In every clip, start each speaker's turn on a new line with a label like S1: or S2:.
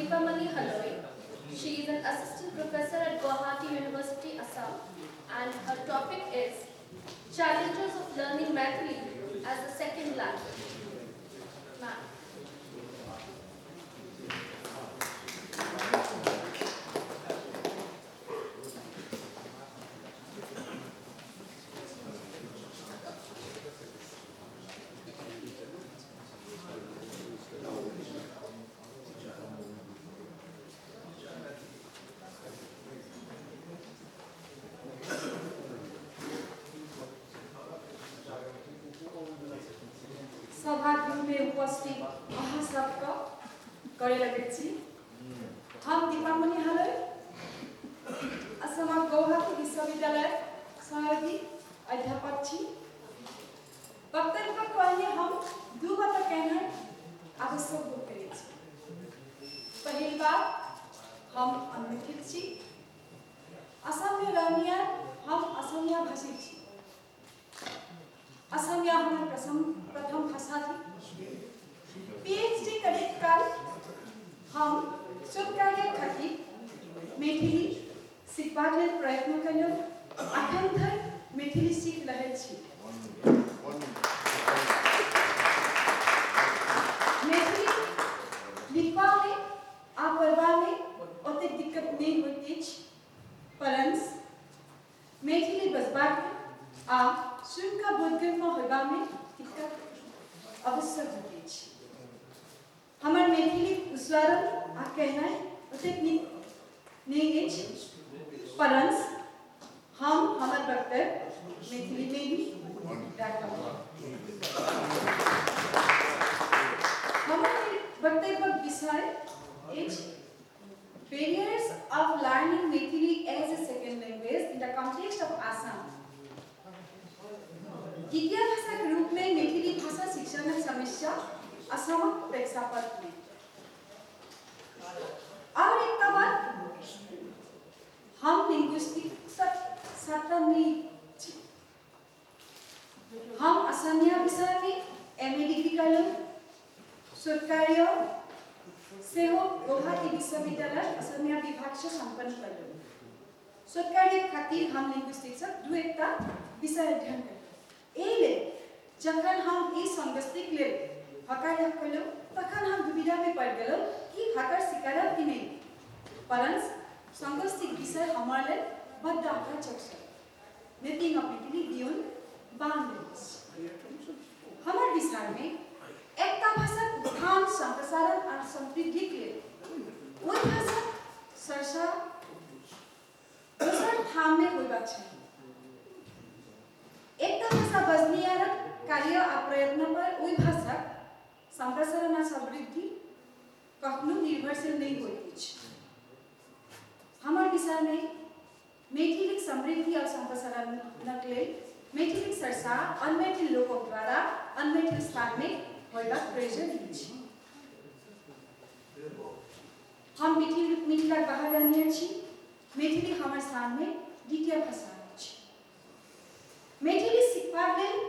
S1: Deepamani Haloi. She is an assistant professor at Guwahati University, Assam, and her topic is Challenges of Learning Maithili as a Second Language. Ma'am.
S2: सौभाग्य में उपस्थित अहाँ सबका करे लगैत छी हम दीपामणि हलई असम गुवाहाटी विश्वविद्यालय सहयोगी अध्यापक छी वक्तव्य पहले हम दू बात कहना आवश्यक हो करै छी पहिल बात हम अनमिथिल छी असम में रहनिया हम असमिया भाषी छी असमिया हमार प्रथम भाषा थी पीएचडी करे काल हम शोधकार्य खातिर मैथिली सीखबाक लेल प्रयत्न कयलहुँ अखन धरि मैथिली सीख रहल छी मैथिली लिखबा में आ पढ़बा में ओतेक दिक्कत नहीं होइत अछि परंतु मैथिली बजबाक आ सुनका बोधगम्य होयबा में दिक्कत अवश्य होइत अछि हमर मैथिली उच्चारण आ कहनाइ ओतेक नीक नहीं अछि परंतु हम हमर वक्तव्य मैथिली में ही राखब हमर वक्तव्यक विषय अछि Barriers of learning Maithili as a second language in the context of Assam. द्वितीय भाषा के रूप में मैथिली भाषा शिक्षा में समस्या असम प्रेक्षापट में और एक बात हम लिंग्विस्टिक छात्र नहीं हम असमिया विषय में एमए डिग्री कयलहुँ शोधकार्य सेहो गुवाहाटी विश्वविद्यालय असमिया विभाग से संपन्न कयलहुँ शोधकार्य खातिर हम लिंग्विस्टिक्स दू एकटा विषय अध्ययन कयलहुँ एले जखन हम ई संगस्तिक लेल हकार कयलहुँ तखन हम दुविधा में पड़ि गेलहुँ कि हकार स्वीकारब कि नहीं परंतु संगस्तिक विषय हमार लेल बड्ड आकर्षक छल making of Maithili beyond boundaries हमार विचार में एकटा भाषाक उत्थान संप्रसारण और समृद्धि के लिए ओहि भाषाक चर्चा दोसर ठाम में होयबाक चाही एकटा भाषा बजनिहारक कार्य आ प्रयत्न पर ओहि भाषाक संप्रसारण आ समृद्धि कखनो निर्भरशील नहीं होइत अछि हमर विचार में मैथिलीक समृद्धि और संप्रसारणक लेल मैथिलीक चर्चा अनमैथिल लोकक द्वारा अनमैथिल स्थान में होयबाक प्रयोजन अछि हम मिथिलाक बाहर रहनिहार छी मैथिली हमर स्थान में द्वितीय भाषा अछि मैथिली सीखबाक लेल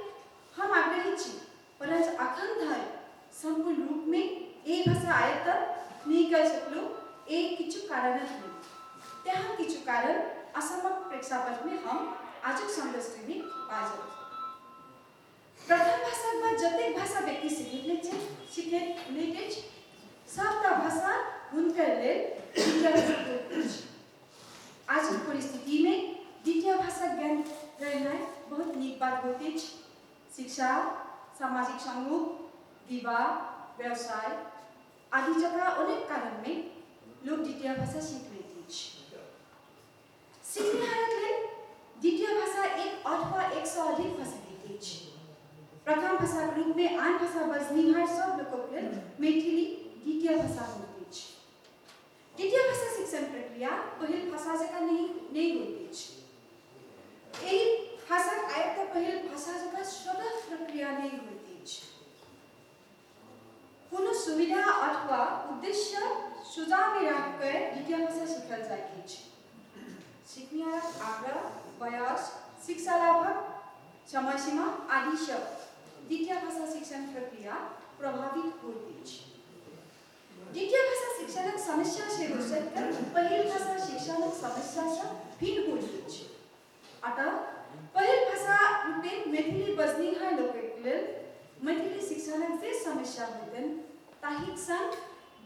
S2: हम आग्रही छी परंतु अखन धरि संपूर्ण रूप में ए भाषा आयत्त नहीं कर सकलहुँ एक किछु कारणक लेल तेहन किछु कारण असमक प्रेक्षापट में हम आजुक संगोष्ठी में बाजब प्रथम भाषा में जतेक भाषा व्यक्ति सीखैत अछि सबटा भाषा हुनकर लेल द्वितीय आजुक परिस्थिति में द्वितीय भाषा ज्ञान रहनाइ बहुत नीक बात होइत अछि शिक्षा सामाजिक समूह विवाह व्यवसाय आदि जकरा अनेक कारण में लोग द्वितीय भाषा सीख लैत अछि सीखनिहारक लेल द्वितीय भाषा एक अथवा एक से अधिक भाषा होइत अछि प्रथम भाषा के रूप में आन भाषा बजनिहार सब लोकक लेल मैथिली द्वितीय भाषा होइत अछि द्वितीय भाषा शिक्षण प्रक्रिया पहिल भाषा जकाँ नहीं होइत अछि एहि भाषाक आयत्त पहिल भाषा जकाँ स्वतः प्रक्रिया नहीं होइत अछि कोनो सुविधा अथवा उद्देश्य सुझाव में राखि कऽ द्वितीय भाषा सीखल जाइत अछि सीखनिहारक आग्रह वयस शिक्षा लाभक समय सीमा आदि सब द्वितीय भाषा शिक्षण प्रक्रिया प्रभावित होइत अछि द्वितीय भाषा शिक्षा शिक्षणक समस्या से सटकर पहिल भाषा शिक्षणक समस्या से भिन्न होइत अछि। अतः पहिल भाषा रूपे मैथिली बजनिहार लोकक लेल मैथिली शिक्षणक जे समस्या होइतनि ताहिक संग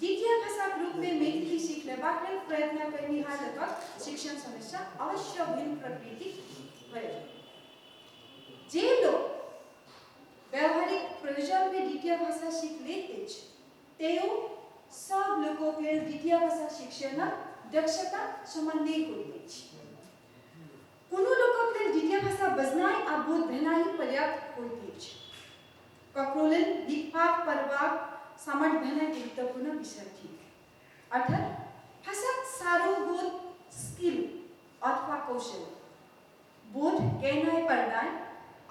S2: द्वितीय भाषा रूप में मैथिली सीख लेबाक लेल प्रयत्न करनिहार लोकक शिक्षण समस्या अवश्य भिन्न प्रकृतिक होयत। जे लोक व्यावहारिक प्रयोजन में द्वितीय भाषा सीख लैत अछि तेओ सब लोकक लेल द्वितीय भाषा शिक्षणक दक्षता समान नहि होइत अछि। कोनो लोकक लेल द्वितीय भाषा बजनाइ आ बोध भेनाइ पर्याप्त होइत अछि। ककरो लेल लिखबाक पढ़बाक सामर्थ्य भेनाइ गुरुत्वपूर्ण विषय थिक। अर्थात भाषाक सारोगोत स्किल अथवा कौशल बोध कहनाइ पढ़नाइ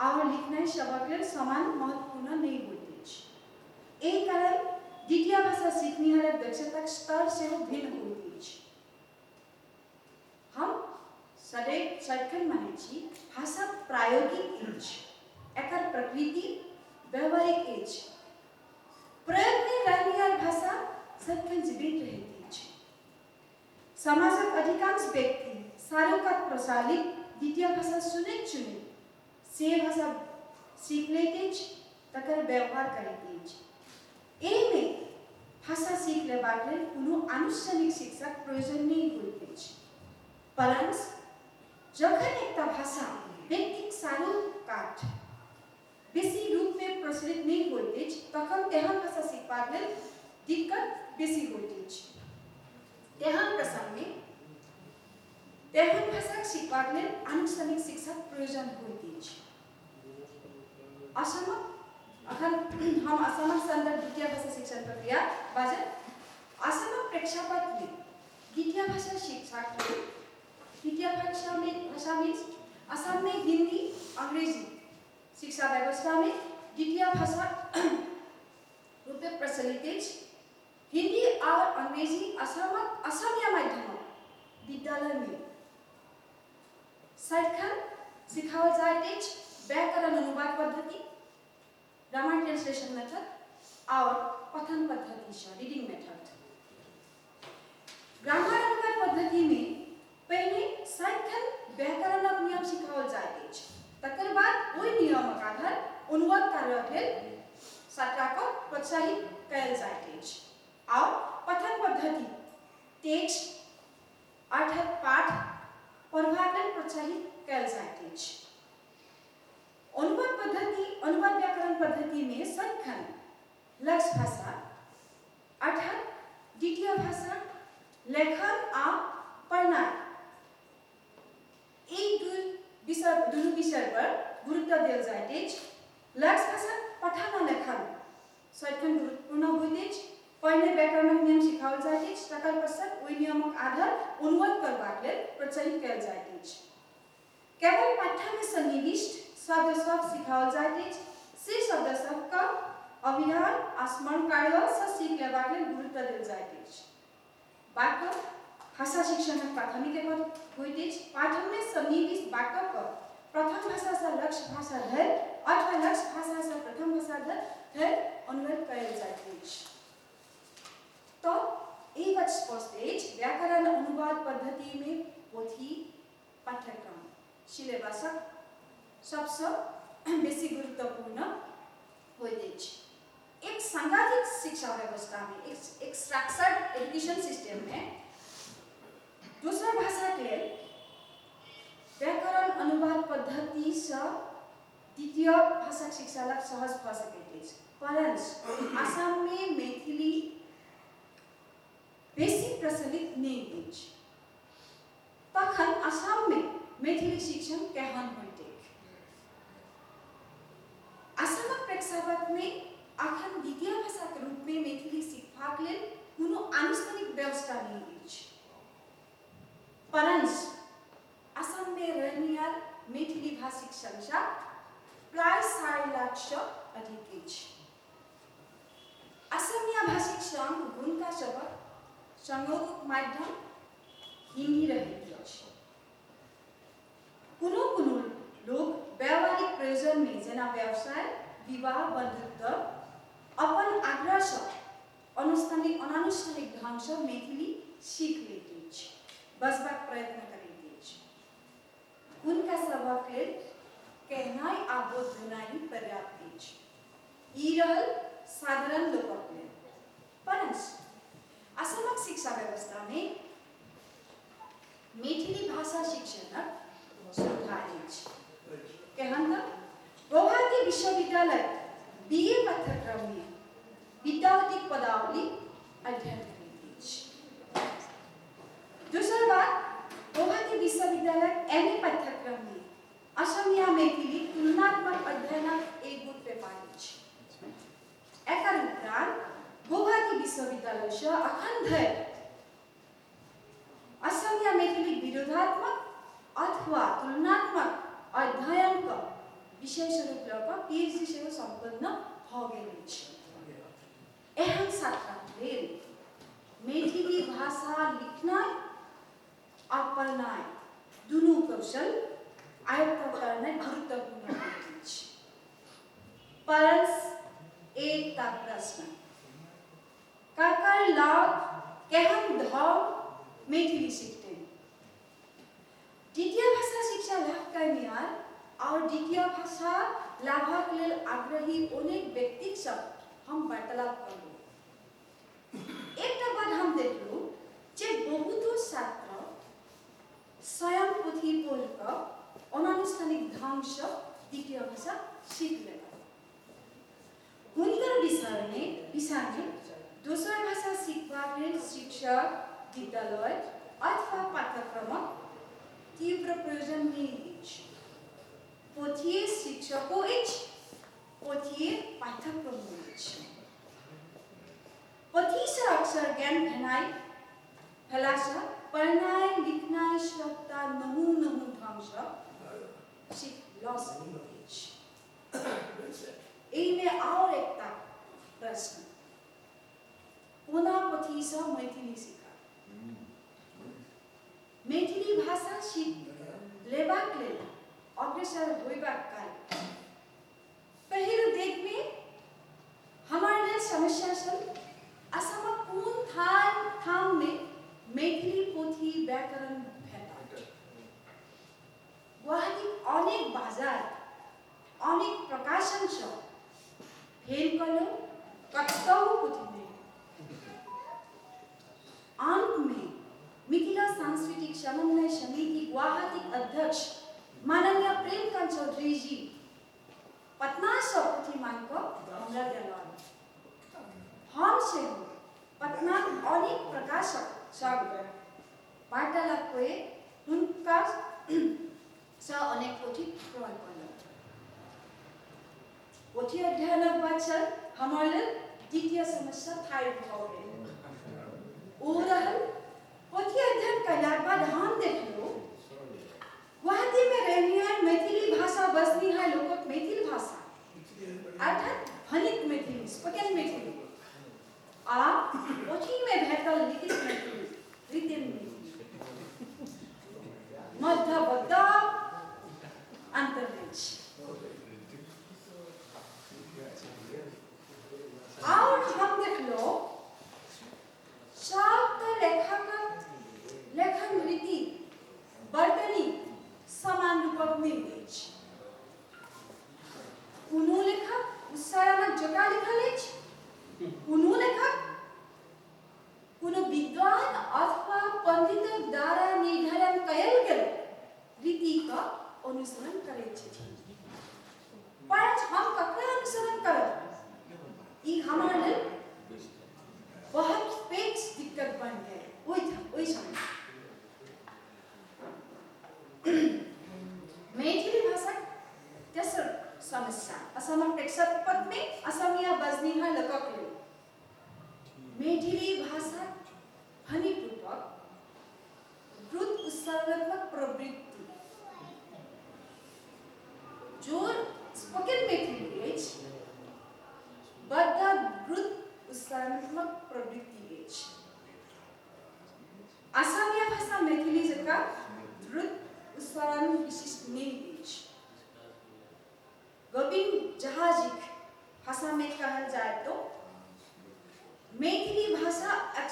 S2: और लिखनाइ सबक लेल समान महत्वपूर्ण नहीं होइत अछि। एहि कारण द्वितीय भाषा सीखनिहारक दक्षताक स्तर सेहो भिन्न होइत अछि। हम सदिखन मानै छी भाषा प्रायोगिक अछि, एकर प्रकृति व्यवहारिक अछि। प्रयोग में रहनिहार भाषा सदिखन जीवित रहैत अछि। समाजक अधिकांश व्यक्ति सारोकात प्रसारित द्वितीय भाषा सुनैत से भाषा सीख लैत अछि, तकर व्यवहार करैत अछि। एहिमे भाषा सीख लेबाक लेल कोनो आनुষ্ঠাनिक शिक्षाक प्रयोजन नहि होइत अछि। परंतु जखन एकटा भाषा व्यक्तिक सारोकात बेसी रूप में प्रचलित नहीं होइत अछि तखन तेहन भाषा सीखबाक लेल दिक्कत बेसी होइत अछि। तेहन प्रसंग में तेहन भाषा सीखबाक लेल आनुষ্ঠাनिक शिक्षाक प्रयोजन होइत अछि। अखन हम असमक संदर्भ द्वितीय भाषा शिक्षण प्रक्रिया बाजब। असमक प्रेक्षापट में द्वितीय भाषा शिक्षाक द्वितीय भाषा में असम में हिंदी अंग्रेजी शिक्षा व्यवस्था में द्वितीय भाषा रूप में प्रचलित अछि। हिंदी और अंग्रेजी असमक असमिया माध्यम विद्यालय में सदिखन सिखाओल जाइत अछि। व्याकरण अनुवाद पद्धति, ग्रामर ट्रांसलेशन मेथड और पठन पद्धति से रीडिंग मेथड। ग्रामर अनुवाद पद्धति में पहले सदिखन व्याकरणक नियम सिखाओल जाइत अछि, तकर बाद ओहि नियमक आधार अनुवाद कार्यक लेल छात्रक प्रोत्साहित कयल जाइत अछि। और पठन पद्धति टेक्स्ट अर्थात पाठ पढ़बाक लेल प्रोत्साहित कयल जाइत अछि। अनुवाद पद्धति अनुवाद व्याकरण पद्धति में सदिखन लक्ष्य भाषा अर्थात द्वितीय भाषा लेखन आ पढ़नाइ दुनू विषय पर गुरुत्व देल जाइत अछि। लक्ष्य भाषा पठन आ लेखन सदिखन गुरुत्वपूर्ण होइत अछि। पहले व्याकरणक नियम सिखाओल जाइत अछि, तकर पश्चात ओहि नियमक आधार अनुवाद करबाक लेल प्रोत्साहित कयल जाइत अछि। केवल पाठ्य में सन्निविष्ट शब्द सब सिखाओल जाइत अछि। से शब्द सबका अभिधान आ स्मरण कार्य से सीख लेबाक लेल गुरुत्व देल जाइत अछि। वाक्य भाषा शिक्षणक प्राथमिक एकक होइत अछि। पाठन में सन्निविष्ट वाक्यक प्रथम भाषा से लक्ष्य भाषा धरि अथवा लक्ष्य भाषा से प्रथम भाषा धरि अनुवाद कयल जाइत अछि। तो ई बात स्पष्ट अछि व्याकरण अनुवाद पद्धति में पोथी पाठ्यक्रम सिलेबसक सबसे बेसी गुरुत्वपूर्ण होइत अछि। एक संगठित शिक्षा व्यवस्था में एक स्ट्रक्चर्ड एजुकेशन सिस्टम में दूसरा भाषा के व्याकरण अनुवाद पद्धति से द्वितीय भाषा शिक्षा लाभ सहज भ सकैत अछि। परंतु असम में मैथिली बेसी प्रचलित नहीं अछि। तखन असम में मैथिली शिक्षण केहन होइत? असमक प्रेक्षापट में अखन द्वितीय भाषा के रूप में मैथिली सीखबाक लेल कोनो आनुষ্ঠাनिक व्यवस्था नहीं अछि। परंतु असम में रहनिहार मैथिली भाषिक संख्या प्राय 4.5 लाख से अधिक अछि। असमिया भाषिक संग हुनका सबक संयोगक माध्यम हिंदी रहैत अछि। कोनो लोग व्यावहारिक प्रयोजन में जेना व्यवसाय, विवाह, बंधुत्व अपन आग्रह से अनानुষ্ঠাनिक ढंग ढंग से मैथिली सीख लेती है, बसबाक प्रयत्न करती है। उनका स्वभाव के कहनाई आ बोधनाई पर्याप्त है। ई रहल साधारण लोगों के, परंतु असमक शिक्षा व्यवस्था में मैथिली भाषा शिक्षण सुधार है। कहना गुवाहाटी विश्वविद्यालय बीए पाठ्यक्रम में विद्यावधिक पदावली अध्ययन करती है। दूसरी बात, गुवाहाटी विश्वविद्यालय एमए पाठ्यक्रम में असमिया मैथिली तुलनात्मक अध्ययन एक गुट पे पानी है। एकर उपरांत गुवाहाटी विश्वविद्यालय से अखंड असमिया मैथिली विरोधात्मक अथवा तुलनात्मक अध्ययन का विशेष रूप लेकर पीएचडी से संपन्न हो गई है। एहन छात्र मैथिली भाषा लिखना और पढ़ना दोनों कौशल आयत्त करना गुरुत्वपूर्ण है। परंतु एक ता प्रश्न काकर लाभ केहन धाव मैथिली सीखते हैं। द्वितीय भाषा शिक्षा लाभ करनिहार और द्वितीय भाषा लाभक लेल आग्रही अनेक व्यक्ति सब हम वार्तालाप करू। एक बात हम देखलू जे बहुतो छात्र स्वयं पुथी पढ़कर अनानुष्ठानिक ढंग से द्वितीय भाषा सीख लेगा। हुनकर विषय में दूसरा भाषा सीखवा लेल शिक्षक विद्यालय अथवा पाठ्यक्रम तीव्र प्रयोजन नहीं है। पोथीय शिक्षकों पोथीय पाठ्यक्रम पोथी से अक्सर ज्ञान फैलासा पढ़नाई लिखनाई श्रद्धा नहु ढंग से सीख लॉ में और एक प्रश्न पुनः पोथी से मैथिली सीखा मैथिली भाषा सीख लेबाक लेल अग्रसर होइबाक काल पहिल देख में हमारे लिए समस्या सब असम कोन थाम में मैथिली पोथी व्याकरण भेटा गुवाहाटी अनेक बाजार अनेक प्रकाशन सब फेल कलो कतौ पोथी में अंत में मिथिला सांस्कृतिक समन्वय समिति गुवाहाटी अध्यक्ष माननीय प्रेमकांत चौधरी जी पटना से पोथी मांग को हमरा दिलवान हम से पटना अनेक प्रकाशक सब वार्तालाप हुए उनका से अनेक पोथी क्रय करल पोथी अध्ययन बच्चन हमारे द्वितीय समस्या थाई हो गए ओ रहल पोथी अध्ययन करला बाद हम देखलो गुवाहाटी में रहनिहार मैथिली भाषा बसनी है लोगों मैथिली भाषा अर्थात फनिक मैथिली स्पोकन मैथिली आ पोथी में भेटल लिखित मैथिली रिटेन मैथिली मध्यबद्ध अंतर और हम देख लो सबका लेखन रीति वर्तनी समान रूप में कोनो लेखक उच्चारणक जगह लिखल कोनो लेखक कोनो विद्वान अथवा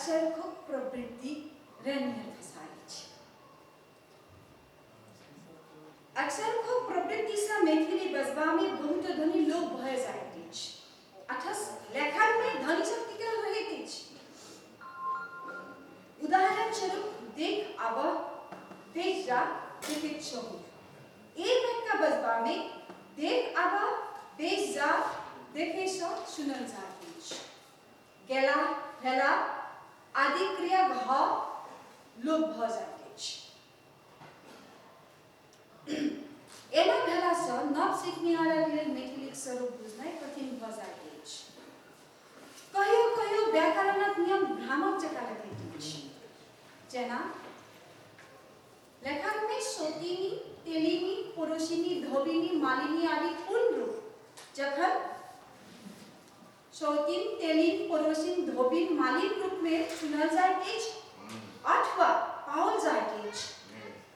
S2: अक्षर को प्रवृत्ति रनियर फसाई छ। अक्षर को प्रवृत्ति से मैथिली बजबा में बहुत धनी लोग भय जाइत अछि। अथस लेखन में ध्वनि शक्ति के रहैत अछि। उदाहरण स्वरूप देख आब देख जा देखैत छहु। एक का बजबा में देख आब देख जा देखे सँ सुनल जाइत अछि। गेला भेला आदि क्रिया घ लोप भ जाइत अछि। एना भेला सँ नव सिखनिहार लेल मैथिलीक स्वरूप बुझनाइ कठिन भ जाइत अछि। कहियो कहियो व्याकरणक नियम भ्रामक जकाँ लगैत अछि। जेना लेखन में सोतिनी, तेलिनी, पुरुषिनी, धोबिनी, मालिनी आदि पूर्ण रूप जखन सोतिन, तेलिन, पुरुषिन, धोबिन, मालिन रूप में सुनल जाइत अछि अथवा पाओल जाइत अछि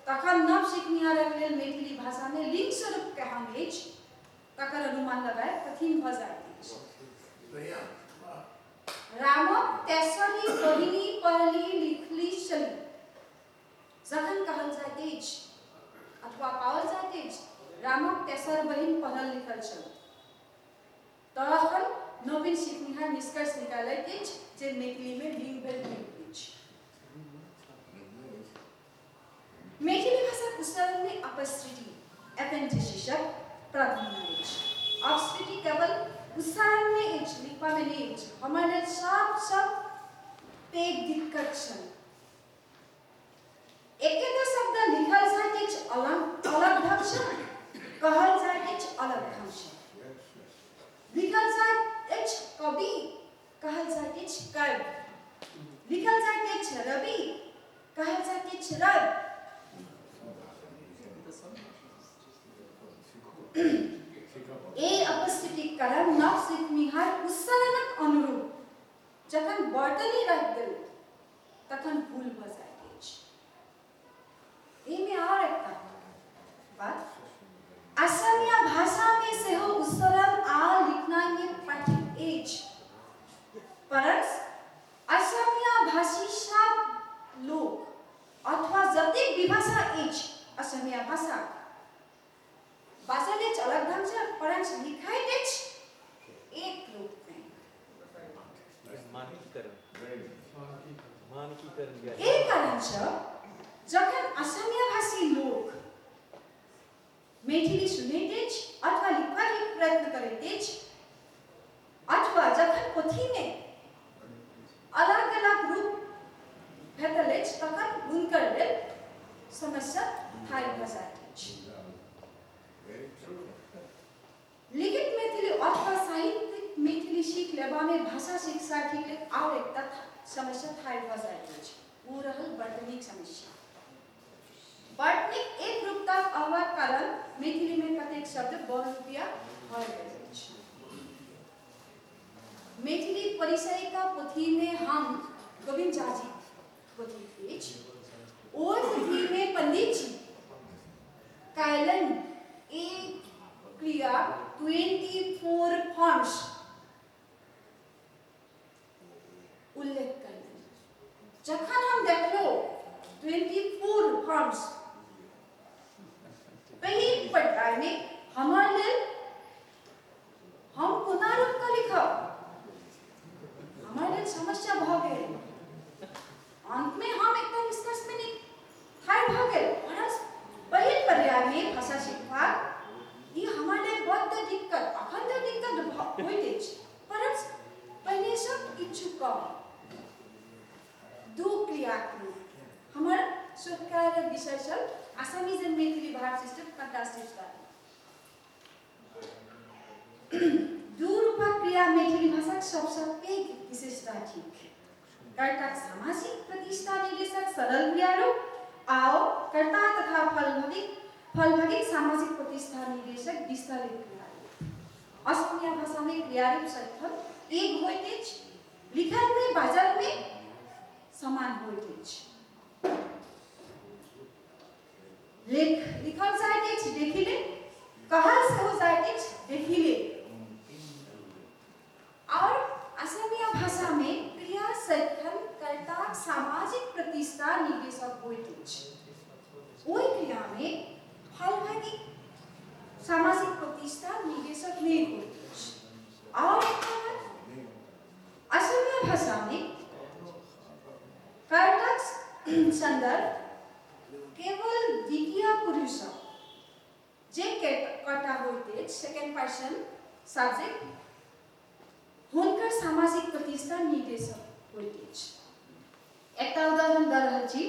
S2: तखन नव सिखनिहार लेल मैथिली भाषा में लिंग स्वरूप केहन अछि तकर अनुमान लगाए कठिन भ जाइत अछि। रामक तेसरी बहिनी पढ़ली लिखली छली जखन कहल जाइत अछि अथवा पाओल जाइत अछि रामक तेसर बहिन पढ़ल लिखल छल तखन नवीन सिखनिहार निष्कर्ष निकालैत अछि जे मैथिली में लिंग भेल लिंग अछि। मैथिली भाषा उच्चारण में अपस्थिति एपेंडिसिसक प्राधान्य अछि। अपस्थिति केवल उच्चारण में अछि, लिखबा में नहीं अछि। हमर लेल सब पैघ दिक्कत छल। एकेटा शब्द लिखल जाइत अछि अलग ढंग सँ, कहल जाइत अछि अलग ढंग सँ। लिखल जाइत अछि कवि, कहल जाइत अछि कवि। लिखल जाइत अछि रवि, कहल जाइत अछि रवि। ए अपस्थितिक कारण नव सिखनिहार उच्चारणक अनुरूप जखन वर्तनी रख देल तखन भूल भ जाइत अछि। एहिमे और एकटा बात असमिया भाषा में सेहो उच्चारण आ लिखनाइ में कठिन अछि। परंतु असमिया भाषी सब लोग अथवा जतेक विभाषा अछि असमिया भाषा बाजल अछि अलग ढंग से परंतु लिखाइत अछि एक रूप में। एहि कारण सँ जखन असमिया भाषी लोग मैथिली सुनैत अछि अथवा लिखबाक प्रयत्न करैत अछि अथवा जखन पोथी में अलग अलग रूप भेटल अछि तखन हुनकर लेल समस्या ठाढ़ भ जाइत अछि। लिखित मैथिली अथवा साहित्यिक मैथिली सीख लेबा में भाषा शिक्षार्थी के और एकटा समस्या ठाढ़ भ जाइत अछि। वो रहल वर्तनीक समस्या। वर्तनीक एक रूपता अभावक कारण मैथिली में कतेक शब्द बहुरूपिया भ गेल अछि। मैथिली परिचय का पोथी में हम गोविंद झा जी पोथी अछि ओ पोथी में पंडित जी कायलन एक क्रिया 24 फॉर्म्स उल्लेख कयलनि। जखन हम देखलो 24 फॉर्म्स पहिल पढ़ाई में हमर लेल हम कोना रूप क लिखब हमर लेल समस्या भ गेल। अंत में हम एकदम निष्कर्ष में ठाढ़ भ गेल। पहिल पर्याय में भाषा सीखबाक ई हमर लेल बहुत दिक्कत अखन तो दिक्कत होइत अछि परंतु पहले सब किछु कम दू क्रियाक रूप हमर शोधकार्य विषय छल असमीज एंड मैथिली भाषा सिस्टम कंट्रास्टिव स्टडी। दू रूपक क्रिया मैथिली भाषाक सबसँ पैघ विशेषता थिक। कर्ताक सामाजिक प्रतिष्ठा निर्देशक सरल क्रियारूप आओ कर्ता तथा फलभगिक सामाजिक प्रतिष्ठा निर्देशक विस्तारित क्रियारूप। असमिया भाषा में क्रियारूप संख्या एक होइत अछि, लिखन में बाजल में समान होइत अछि। लिखल जाइत अछि देखिले, कहल सेहो जाइत अछि देखिले। और असमिया भाषा में क्रिया सदिखन कर्ता सामाजिक प्रतिष्ठा निर्देशक होइत अछि। ओहि क्रिया में फलभागी सामाजिक प्रतिष्ठा निर्देशक नहीं होइत अछि। और असमिया भाषा में कर्तक संदर्भ केवल द्वितीय पुरुष जे कर्ता होइत अछि, सेकेंड पर्सन सब्जेक्ट, हुनकर सामाजिक प्रतिष्ठा निर्देशक होइत अछि। एकटा उदाहरण दऽ रहल छी।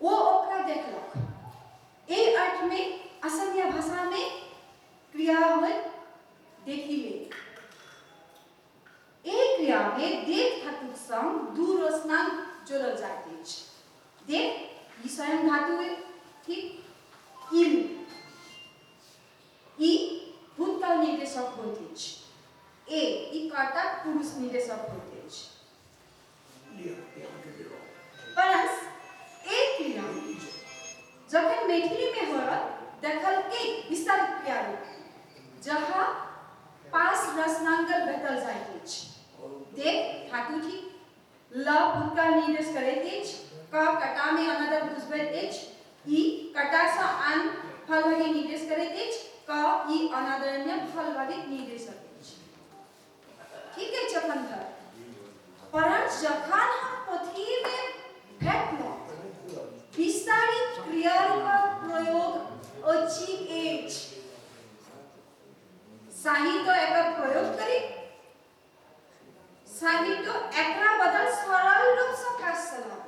S2: वो ओकरा देखलक। ए अर्थ में असमिया भाषा में क्रिया होय देखी ले। ए क्रिया में देख धातुक संग दू रोसनांग जोड़ल जाइत अछि। देख ई स्वयं धातु है, ठीक। इल ई भूतकाल निर्देशक होइत अछि। ए ई कर्ता पुरुष निर्देशक होइत अछि। परंतु एक क्रिया जखन मैथिली में होयत देखल के विस्तारित क्रिया रूप जहाँ पास रसनांगल भेटल जाइत अछि। देख धातु ठीक, ल भूतकाल निर्देश करैत अछि, क कटा में अनदर बुझबैत अछि, ई कटा सँ आन फलभागी निर्देश करैत अछि, क ई अनादरणीय फलभागी निर्देशक अछि। ठीक है चपंथर। परंतु जखन हम पोथी में भेटलहुँ विस्तारित क्रियारूपक प्रयोग अछि अछि, साहित्य एकर प्रयोग करी, साहित्य एकरा बदल सरल रूप से काज चलाओ।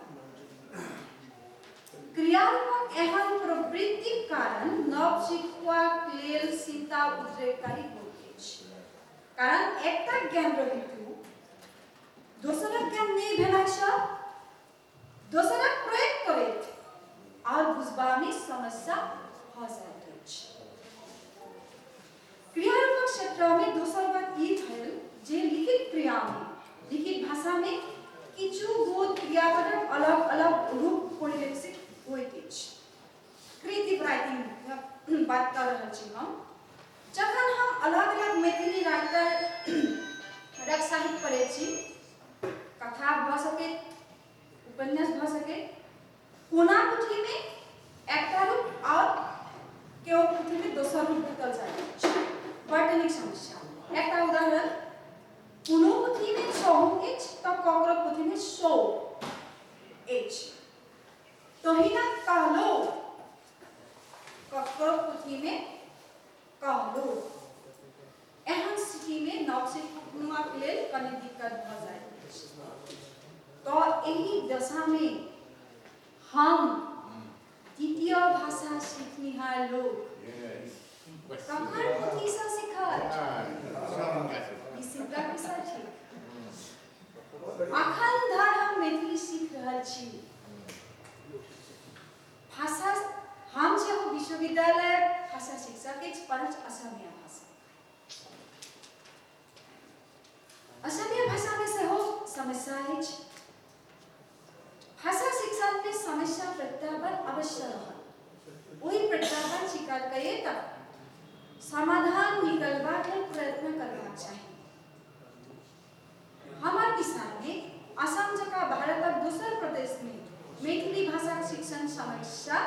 S2: क्रियारूपक एहन प्रवृत्तिक कारण नव सिखबाक लेल सीता उद्रेककारी होइत अछि। कारण एकटा ज्ञान रहितु दोसरक ज्ञान नहीं भेला सँ दोसरक प्रयोग करैत और बुझबा में समस्या भ जाइत अछि। क्रियारूपक क्षेत्र में दोसर बात ई भेल जे लिखित क्रिया में, लिखित भाषा में किछु बोध क्रियापदक अलग अलग रूप परिलक्षित होइत अछि। क्रिएटिव राइटिंग बात कर रहल छी हम। जखन हम अलग अलग मैथिली राइटर साहित्य पढ़ै छी, कथा भ सके, उपन्यास भ सके, कोना पोथी में एकटा रूप और केओ पोथी में दोसर रूप भेटल जाइत अछि। बड़ नीक समस्या। एकटा उदाहरण, कोनो पोथी में 100 अछि तऽ ककरो पोथी में 100 अछि। तहिना कहलो ककरो पोथी में कहलो। एहन स्थिति में नवसिखुआक लेल कनि दिक्कत भ जाइत अछि। तऽ एहि दशा में हम द्वितीय भाषा सीखनिहार लोग कखन पोथी सँ सीखत? ई सिद्धा विषय छै। अखन धरि हम मैथिली सीख रहल छी। भाषा हम सेहो विश्वविद्यालय भाषा शिक्षक अछि, परंतु असमिया भाषा। असमिया भाषा में सेहो समस्या अछि। भाषा शिक्षण में समस्या प्रत्याह्वान अवश्य रहत। वही प्रत्याह्वान स्वीकार करिए तब समाधान निकलबाक लेल प्रयत्न करबाक चाही। हमार दिशा में असम जकाँ भारतक दोसर प्रदेश में मैथिली भाषा शिक्षण समस्या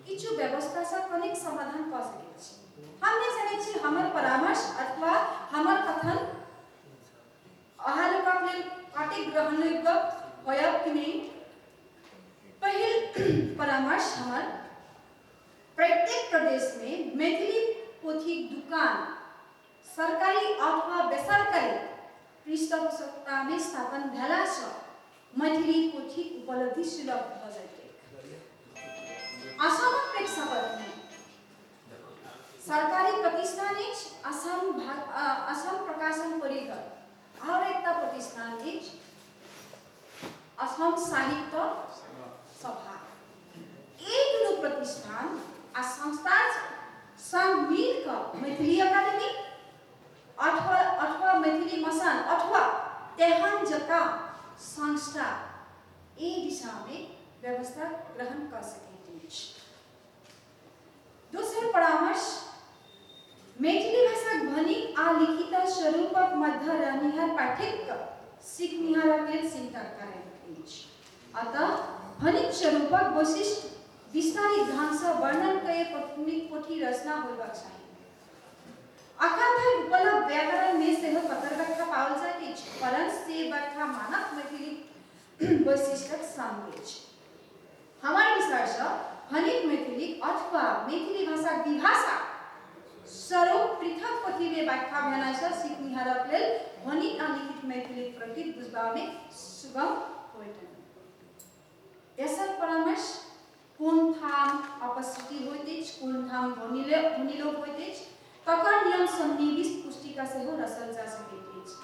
S2: किछु व्यवस्था से कनिक समाधान क सकैत छी। हम नहीं जानै छी हमर परामर्श अथवा हमर कथन अहाँ लोकक लेल कतेक ग्रहणयोग्य होयब कि नहीं। पहिल परामर्श हमर प्रत्येक प्रदेश में मैथिली पोथी दुकान सरकारी अथवा बेसरकारी पृष्ठपोषकता में स्थापन भेला सँ मैथिली पोथी उपलब्धि सुलभ भ जाइत। असमक प्रेक्षापट में सरकारी प्रतिष्ठान अछि असम प्रकाशन परिषद और एकटा प्रतिष्ठान अछि असम साहित्य सभा। एक दुनू प्रतिष्ठान आ संस्थान संग मिलकर मैथिली अकादमी अथवा मैथिली मसान अथवा तेहन जकाँ संस्था ए दिशा में व्यवस्था ग्रहण कर सकैत अछि। दोसर परामर्श मैथिली भाषाक ध्वनि आ लिखित स्वरूपक मध्य रहनिहार पाठ्यक सिक्निहारक चिंता करें। अतः हनिक स्वरूपक वैशिष्ट विस्तारित ढंग से वर्णन कए पोथी रचना होबाक चाही। अकाथक उपलब्ध व्याकरण में से पतर व्याख्या पावल जाती है, परंतु से व्याख्या मानक मैथिली वैशिष्टक संग अछि। हमार विचार से हनिक मैथिली अथवा मैथिली भाषा विभाषा स्वरूप पृथक पोथी में व्याख्या भेना से सिक्निहारक लेल हनिक आ लिखित मैथिली प्रति बुझबा में सुगम होइत। ऐसा परामर्श कोन ठाम अपस्थिति होइत अछि, कोन ठाम ध्वनिलोप होइत अछि, तकर नियम सन्निविष्ट पुस्तिका से हो रचल जा सकैत अछि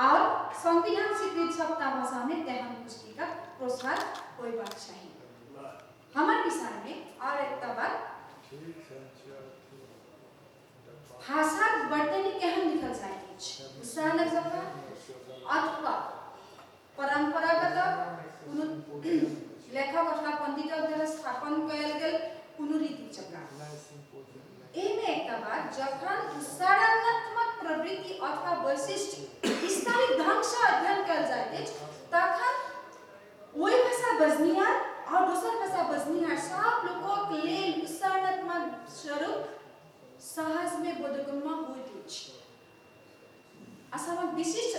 S2: और संविधान स्वीकृत सप्ताह भाषा में तेहन पुस्तिका प्रसार होयबाक चाही। हमार विचार में और एक बात भाषा वर्तनी केहन लिखल जाइत अछि, उच्चारणक जकाँ अथवा परंपरागत कोनो लेखक अथवा पंडितक द्वारा स्थापन कयल गेल कोनो रीति जकाँ। एमे एक बात जखन उच्चारणात्मक प्रवृत्ति अथवा वैशिष्ट विस्तारित ढंग से अध्ययन कयल जाइत अछि, तखन ओहि भाषा बजनिहार और दोसर भाषा बजनिहार सब लोगक लेल उच्चारणात्मक स्वरूप सहज में बोधगम्य होइत अछि। असमक विशिष्ट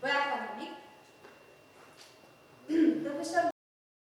S2: व्याकरणिक